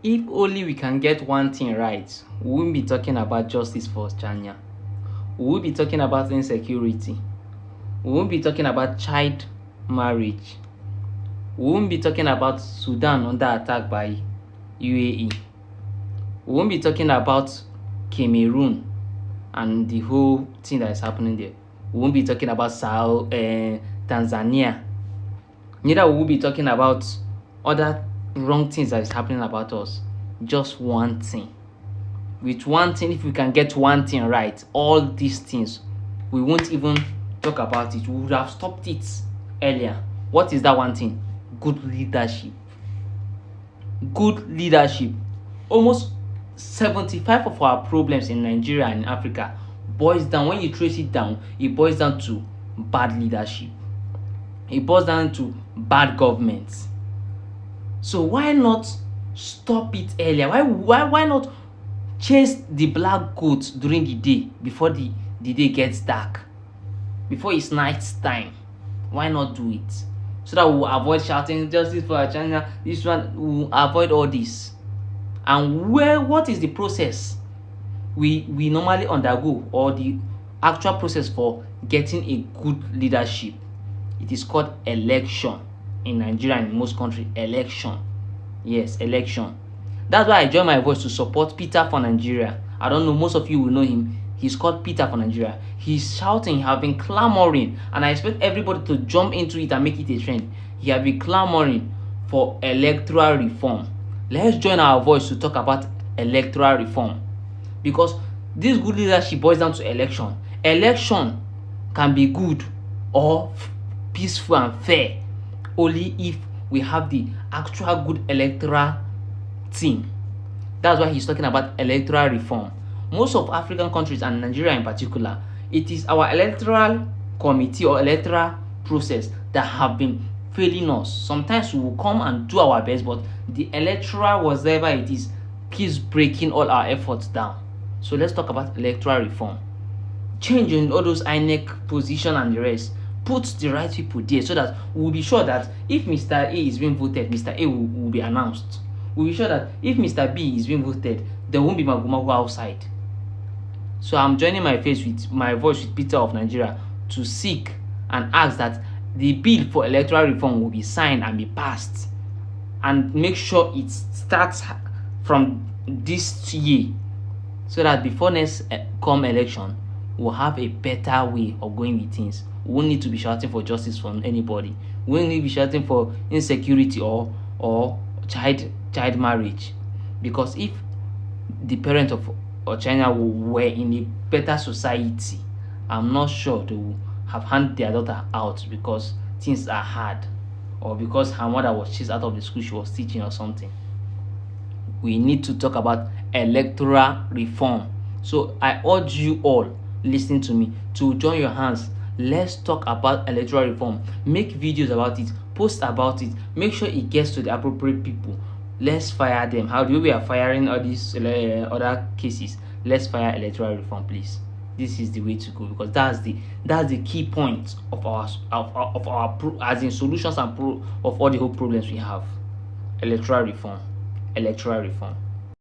If only we can get one thing right, we won't be talking about justice for China. We won't be talking about insecurity. We won't be talking about child marriage. We won't be talking about Sudan under attack by UAE. We won't be talking about Cameroon and the whole thing that is happening there. We won't be talking about Tanzania. Neither will we be talking about other wrong things that is happening about us. Just one thing. With one thing, if we can get one thing right, all these things, we won't even talk about it. We would have stopped it earlier. What is that one thing? Good leadership. Good leadership. Almost 75 of our problems in Nigeria and Africa boils down, when you trace it down, it boils down to bad leadership. It boils down to bad government. So why not stop it earlier? Why not chase the black goats during the day before the day gets dark? Before it's night time. Why not do it? So that we will avoid shouting justice for China, this one, we will avoid all this. And what is the process we normally undergo, or the actual process for getting a good leadership? It is called election in Nigeria and in most countries. Election. Yes, election. That's why I join my voice to support Peter for Nigeria. I don't know, most of you will know him. He's called Peter for Nigeria. He's shouting, have been clamoring, and I expect everybody to jump into it and make it a trend. He has been clamoring for electoral reform. Let's join our voice to talk about electoral reform, because this good leadership boils down to election. Election can be good or peaceful and fair only if we have the actual good electoral team. That's why he's talking about electoral reform. Most of African countries, and Nigeria in particular, it is our electoral committee or electoral process that have been failing us. Sometimes we will come and do our best, but the electoral, whatever it is, keeps breaking all our efforts down. So let's talk about electoral reform. Changing all those INEC position and the rest. Put the right people there so that we'll be sure that if Mr. A is being voted, Mr. A will be announced. We'll be sure that if Mr. B is being voted, there won't be magomago outside. So I'm joining my voice with Peter of Nigeria to seek and ask that the bill for electoral reform will be signed and be passed, and make sure it starts from this year, so that before next come election, we'll have a better way of going with things. We won't need to be shouting for justice from anybody. We won't need to be shouting for insecurity or child marriage, because if the parents of China were in a better society, I'm not sure they will have handed their daughter out because things are hard, or because her mother was chased out of the school she was teaching or something. We need to talk about electoral reform. So I urge you all listening to me to join your hands. Let's talk about electoral reform. Make videos about it, post about it, make sure it gets to the appropriate people. Let's fire them. How do we are firing all these other cases? Let's fire electoral reform, please. This is the way to go, because that's the key point of our as in solutions and of all the whole problems we have. Electoral reform. Electoral reform.